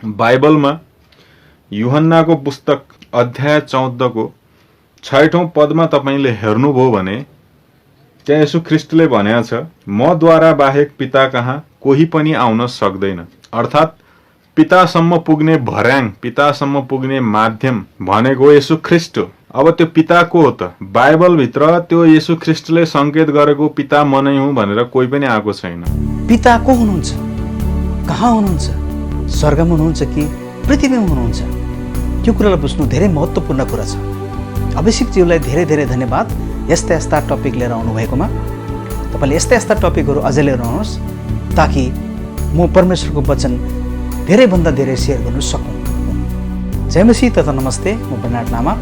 बाइबलमा यूहन्नाको पुस्तक अध्याय 14 को 6औं पदमा तपाईले हेर्नुभयो भने त्यहाँ येशू ख्रीष्टले भनेको छ, मद्वारा बाहेक पिता कहाँ कोही पनि आउन सक्दैन। अर्थात् पितासम्म पुग्ने भर्याङ, पितासम्म पुग्ने माध्यम भनेको येशू ख्रीष्ट हो। अब त्यो पिता को हो त? बाइबलभित्र त्यो येशू ख्रीष्टले संकेत गरेको पिता म नै हुँ भनेर कोही पनि आएको छैन। पिता को हुनुहुन्छ? कहाँ हुनुहुन्छ? स्वर्गमा हुनुहुन्छ कि पृथ्वीमा हुनुहुन्छ? त्यो कुरालाई बुझ्नु धेरै महत्त्वपूर्ण कुरा छ। अभिषेकज्यूलाई धेरै धेरै धन्यवाद यस्ता यस्ता टपिक लिएर आउनुभएकोमा। तपाईँले यस्ता यस्ता टपिकहरू अझै लिएर आउनुहोस् ताकि म परमेश्वरको वचन धेरैभन्दा धेरै सेयर गर्नु सकौँ। जय मसीह तथा नमस्ते। म बर्नार्ड लामा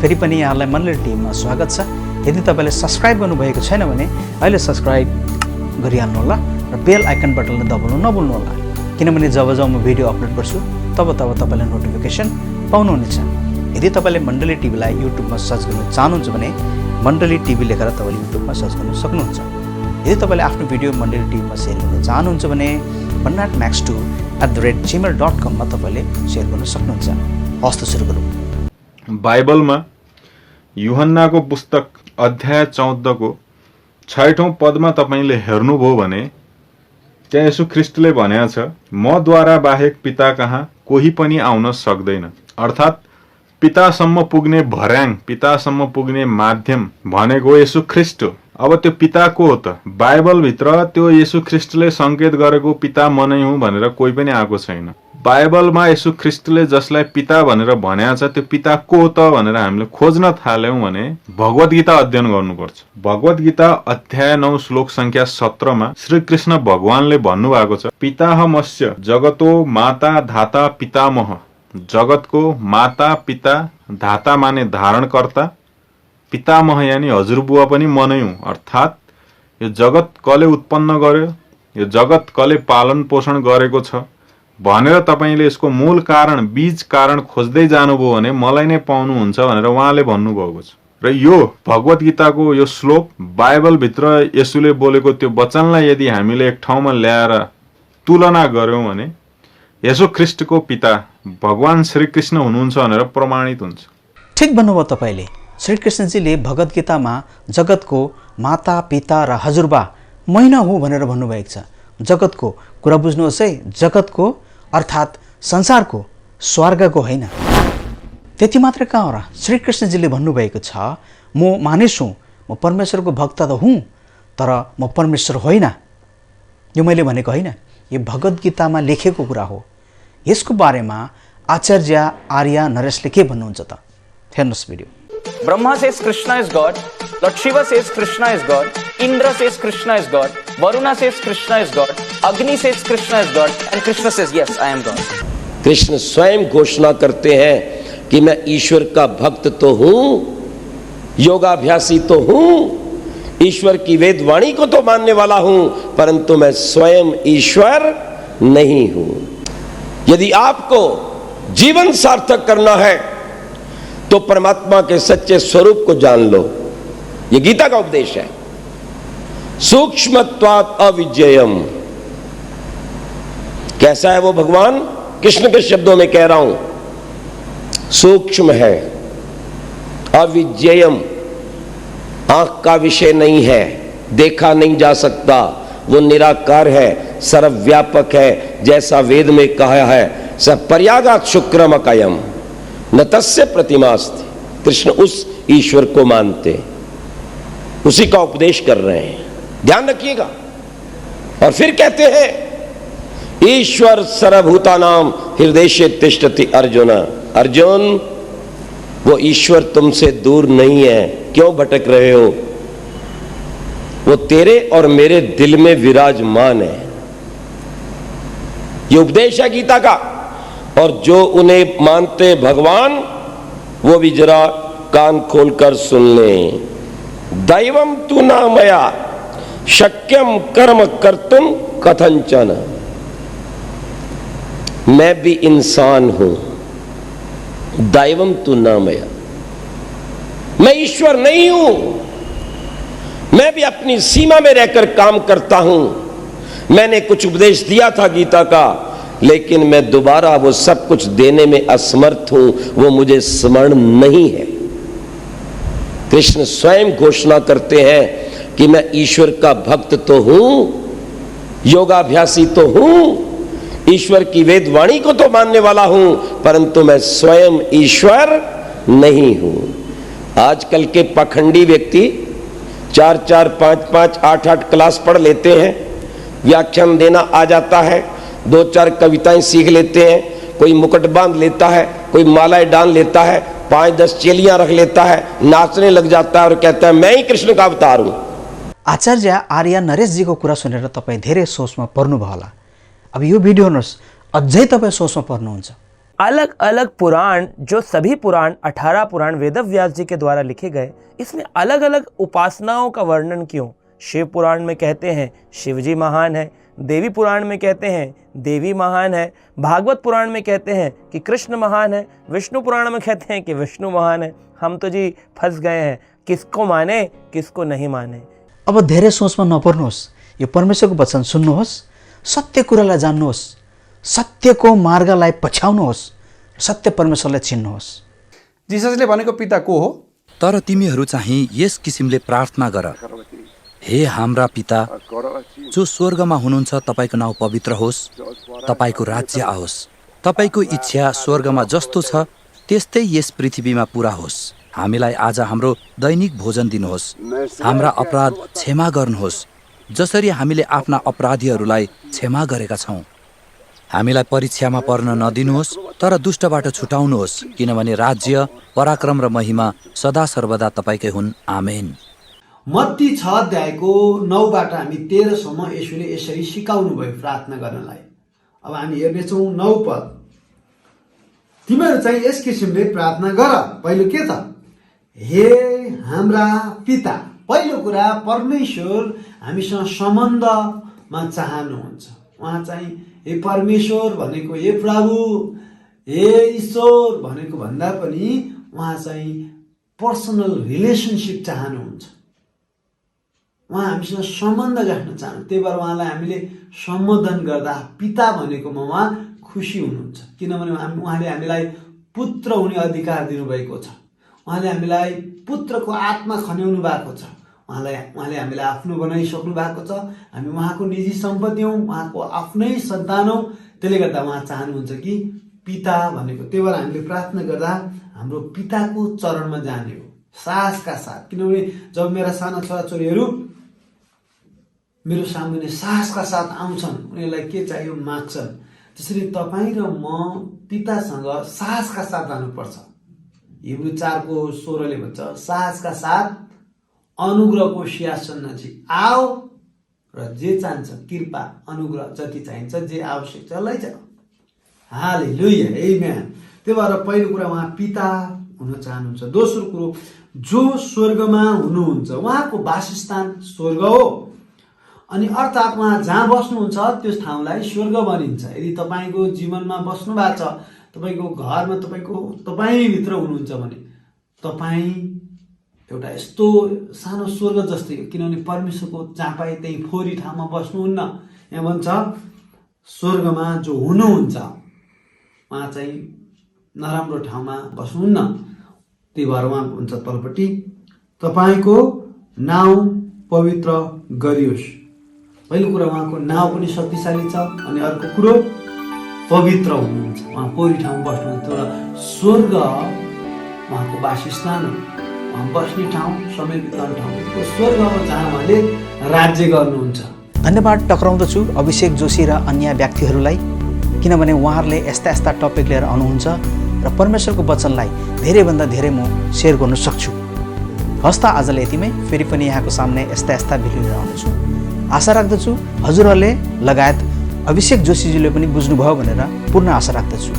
फेरि पनि यहाँलाई मण्डली टिममा स्वागत छ। यदि तपाईँले सब्सक्राइब गर्नुभएको छैन भने अहिले सब्सक्राइब गरिहाल्नुहोला र बेल आइकन बटनलाई दबाउनु नभुल्नुहोला, किनभने जब जब म भिडियो अपलोड गर्छु तब तपाईँले नोटिफिकेसन पाउनुहुनेछ। यदि तपाईँले मण्डली टिभीलाई युट्युबमा सर्च गर्न चाहनुहुन्छ भने मण्डली टिभी लेखेर तपाईँले युट्युबमा सर्च गर्न सक्नुहुन्छ। यदि तपाईँले आफ्नो भिडियो मण्डली टिभीमा सेयर गर्न चाहनुहुन्छ भने bernardmax2@gmail.com मा तपाईँले सेयर गर्न सक्नुहुन्छ। हस्त सुरु गरौँ। बाइबलमा यूहन्नाको पुस्तक अध्याय 14 को 6औं पदमा तपाईले हेर्नुभयो भने त्यहाँ येशू ख्रीष्टले भनेको छ, मद्वारा बाहेक पिता कहाँ कोही पनि आउन सक्दैन। अर्थात् पितासम्म पुग्ने भर्याङ, पितासम्म पुग्ने माध्यम भनेको येशू ख्रीष्ट हो। अब त्यो पिता को हो त? बाइबलभित्र त्यो येशू ख्रीष्टले संकेत गरेको पिता म नै हुँ भनेर कोही पनि आएको छैन। बाइबलमा येशू ख्रीष्टले जसलाई पिता भनेर भनेको छ त्यो पिता को हो त भनेर हामीले खोज्न थाल्यौं भने भगवत गीता अध्ययन गर्नुपर्छ। भगवत गीता अध्याय 9 श्लोक संख्या 17 मा श्री कृष्ण भगवानले भन्नुभएको छ, पिताहमस्य जगतो माता धाता पितामह। जगतको माता पिता, धाता माने धारणकर्ता, पितामह यानी हजुरबुवा पनि म नै हुँ। अर्थात् यो जगत कसले उत्पन्न गर्यो, यो जगत कसले पालन पोषण गरेको छ भनेर तपाईले यसको मूल कारण, बीज कारण खोज्दै जानुभयो भने मलाई नै पाउनुहुन्छ भनेर उहाँले भन्नुभएको छ। र यो भगवत गीताको यो श्लोक बाइबलभित्र येशूले बोलेको त्यो वचनलाई यदि हामीले एक ठाउँमा ल्याएर तुलना गर्यौं भने येशू ख्रीष्टको पिता भगवान श्री कृष्ण हुनुहुन्छ भनेर प्रमाणित हुन्छ। ठिक भन्नुभयो तपाईले। श्री कृष्णजीले भगवत गीतामा जगतको माता पिता र हजुरबा मै नै हुँ भनेर भन्नुभएको छ। जगतको कुरा बुझ्नुहोस् है, जगतको अर्थात् संसारको, स्वर्गको होइन। त्यति मात्र कहाँ हो र? श्री कृष्णजीले भन्नुभएको छ, म मानिस हुँ, म परमेश्वरको भक्त त हुँ, तर म परमेश्वर होइन। यो मैले भनेको होइन, यो भगवत गीतामा लेखेको कुरा हो। यसको बारेमा आचार्य आर्य नरेशले के भन्नुहुन्छ त? हेर्नुहोस् video. Brahma says Krishna is God, Lord Shiva says Krishna is God, Indra says Krishna is God, Varuna says Krishna is God, Agni says Krishna is God, and Krishna says, yes, I am God. Krishna स्वयं घोषणा करते हैं कि मैं ईश्वर का भक्त तो हूं, योगाभ्यासी तो हूं, ईश्वर की वेद वाणी को तो मानने वाला हूं, परंतु मैं स्वयं ईश्वर नहीं हूं। यदि आपको जीवन सार्थक करना है तो परमात्मा के सच्चे स्वरूप को जान लो। यह गीता का उपदेश है। सूक्ष्मत्वात् अविज्ञेयम्। कैसा है वो भगवान? कृष्ण के शब्दों में कह रहा हूं, सूक्ष्म है, अविज्ञेयम्, आंख का विषय नहीं है, देखा नहीं जा सकता, वो निराकार है, सर्वव्यापक है, जैसा वेद में कहा है, स पर्यागात् शुक्रमकयम् न तस्य प्रतिमास्ति। कृष्ण उस ईश्वर को मानते, उसी का उपदेश कर रहे हैं, ध्यान रखिएगा। और फिर कहते हैं, ईश्वर सर्वभूतानां हृदयेषु तिष्ठति अर्जुन। अर्जुन, वो ईश्वर तुमसे दूर नहीं है, क्यों भटक रहे हो? वो तेरे और मेरे दिल में विराजमान है। ये उपदेश है गीता का। और जो उन्हें मानते भगवान, वो भी जरा कान खोलकर सुन लें। दैवम तु न मया शक्यम कर्म कर्तुम कथंचन। मैं भी इंसान हूं। दैवम तु न मया, मैं ईश्वर नहीं हूं, मैं भी अपनी सीमा में रहकर काम करता हूं। मैंने कुछ उपदेश दिया था गीता का लेकिन मैं दोबारा वो सब कुछ देने में असमर्थ हूं, वो मुझे स्मरण नहीं है। कृष्ण स्वयं घोषणा करते हैं कि मैं ईश्वर का भक्त तो हूं, योगाभ्यासी तो हूं, ईश्वर की वेद वाणी को तो मानने वाला हूं, परंतु मैं स्वयं ईश्वर नहीं हूं। आजकल के पाखंडी व्यक्ति 4-4, 5-5, 8-8 क्लास पढ़ लेते हैं, व्याख्यान देना आ जाता है, 2-4 कविताएं सीख लेते हैं, कोई मुकुट बांध लेता है, कोई मालाएं डाल लेता है, 5-10 चेलियां रख लेता है, नाचने लग जाता है और कहता है मैं ही कृष्ण का अवतार हूं। आचार्य आर्य नरेशजीको कुरा सुनेर तपाईँ धेरै सोचमा पर्नुभयो होला। अब यो भिडियो हेर्नुहोस्, अझै तपाईँ सोचमा पर्नुहुन्छ। अलग अलग पुराण, जो सभी पुराण 18 पुराण वेदव्यास जी के द्वारा लिखे गए, इसमें अलग अलग उपासनाओं का वर्णन क्यों? शिव पुराण में कहते हैं शिव जी महान है, देवी पुराण में कहते हैं देवी महान है, भागवत पुराण में कहते हैं कि कृष्ण महान है, विष्णु पुराण में कहते हैं कि विष्णु महान है। हम तो जी फंस गए हैं, किसको माने किसको नहीं माने। अब धेरै सोचमा नपर्नुहोस्, यो परमेश्वरको वचन सुन्नुहोस्, सत्य कुरालाई जान्नुहोस्, सत्यको मार्गलाई पछ्याउनुहोस्, सत्य परमेश्वरलाई चिन्नुहोस्। जिससले भनेको पिता को हो? तर तिमीहरू चाहिँ यस किसिमले प्रार्थना गर, हे हाम्रा पिता जो स्वर्गमा हुनुहुन्छ, तपाईको नाउँ पवित्र होस्, तपाईको राज्य आओस्, तपाईको इच्छा स्वर्गमा जस्तो छ त्यस्तै यस पृथ्वीमा पूरा होस्। हामीलाई आज हाम्रो दैनिक भोजन दिनुहोस्, हाम्रा अपराध क्षमा गर्नुहोस् जसरी हामीले आफ्ना अपराधीहरूलाई क्षमा गरेका छौँ। हामीलाई परीक्षामा पर्न नदिनुहोस्, तर दुष्टबाट छुटाउनुहोस्, किनभने राज्य, पराक्रम र महिमा सदा सर्वदा तपाईकै हुन्। आमेन। मत्ती 6 अध्यायको 9बाट हामी 13 सम्म यसुले यसरी सिकाउनु भयो प्रार्थना गर्नलाई। अब हामी हेर्नेछौँ 9 पद। तिमीहरू चाहिँ यस किसिमले प्रार्थना गर। पहिलो के त? हे हाम्रा पिता। पहिलो कुरा, परमेश्वर हामीसँग सम्बन्धमा चाहनुहुन्छ। उहाँ चाहिँ हे परमेश्वर भनेको, हे प्रभु, हे ईश्वर भनेको भन्दा पनि उहाँ चाहिँ पर्सनल रिलेसनसिप चाहनुहुन्छ। उहाँ हामीसँग सम्बन्ध राख्न चाहनुहुन्छ। त्यही भएर उहाँलाई हामीले सम्बोधन गर्दा पिता भनेकोमा उहाँ खुसी हुनुहुन्छ, किनभने उहाँले हामीलाई पुत्र हुने अधिकार दिनुभएको छ। उहाँले हामीलाई पुत्रको आत्मा खन्याउनु भएको छ। उहाँले हामीलाई आफ्नो बनाइसक्नु भएको छ। हामी उहाँको निजी सम्पत्ति हौँ, उहाँको आफ्नै सन्तान हौँ। त्यसले गर्दा उहाँ चाहनुहुन्छ कि पिता भनेको, त्यही भएर हामीले प्रार्थना गर्दा हाम्रो पिताको चरणमा जाने हो साहसका साथ। किनभने जब मेरा साना छोराछोरीहरू मेरो सामुन्ने साहसका साथ आउँछन्, उनीहरूलाई के चाहियो माग्छन्, त्यसरी तपाईँ र म पितासँग साहसका साथ जानुपर्छ। हिब्रू 4:16 भन्छ, साहसका साथ अनुग्रहको सिंहासन नजिक आओ र जे चाहन्छ कृपा अनुग्रह जति चाहिन्छ, जे आवश्यक छ लैजाऊ। हालेलुया, आमेन। त्यही भएर पहिलो कुरा उहाँ पिता हुन चाहनुहुन्छ। दोस्रो कुरो, जो स्वर्गमा हुनुहुन्छ, उहाँको वासस्थान स्वर्ग हो। अनि अर्थात् उहाँ जहाँ बस्नुहुन्छ त्यस ठाउँलाई स्वर्ग भनिन्छ। यदि तपाईँको जीवनमा बस्नु भएको छ, तपाईँको घरमा तपाईँभित्र हुनुहुन्छ भने तपाईँ एउटा यस्तो सानो स्वर्ग जस्तै हो। किनभने परमेश्वरको जहाँ पाए त्यही फोहोरी ठाउँमा बस्नुहुन्न। यहाँ भन्छ स्वर्गमा जो हुनुहुन्छ उहाँ चाहिँ नराम्रो ठाउँमा बस्नुहुन्न। त्यही भएर उहाँ भन्छ तलपट्टि, तपाईँको नाउँ पवित्र गरियोस्। पहिलो कुरा उहाँको नाउँ पनि शक्तिशाली छ, अनि अर्को कुरो पवित्र हुनुहुन्छ। उहाँ फोहोरी ठाउँमा बस्नुहुन्छ। तर स्वर्ग उहाँको वासस्थान हो, उहाँ बस्ने ठाउँ, समय बिताउने ठाउँ हो स्वर्ग हो, जहाँ उहाँले राज्य गर्नुहुन्छ। धन्यवाद टक्राउँदछु अभिषेक जोशी र अन्य व्यक्तिहरूलाई, किनभने उहाँहरूले यस्ता यस्ता टपिक लिएर आउनुहुन्छ र परमेश्वरको वचनलाई धेरैभन्दा धेरै म सेयर गर्न सक्छु। हस् त, आजले यतिमै। फेरि पनि यहाँको सामने यस्ता यस्ता भिडियो लिएर आउनेछु। आशा राख्दछु हजुरहरूले लगायत अभिषेक जोशीजीले पनि बुझ्नुभयो भनेर पूर्ण आशा राख्दछु।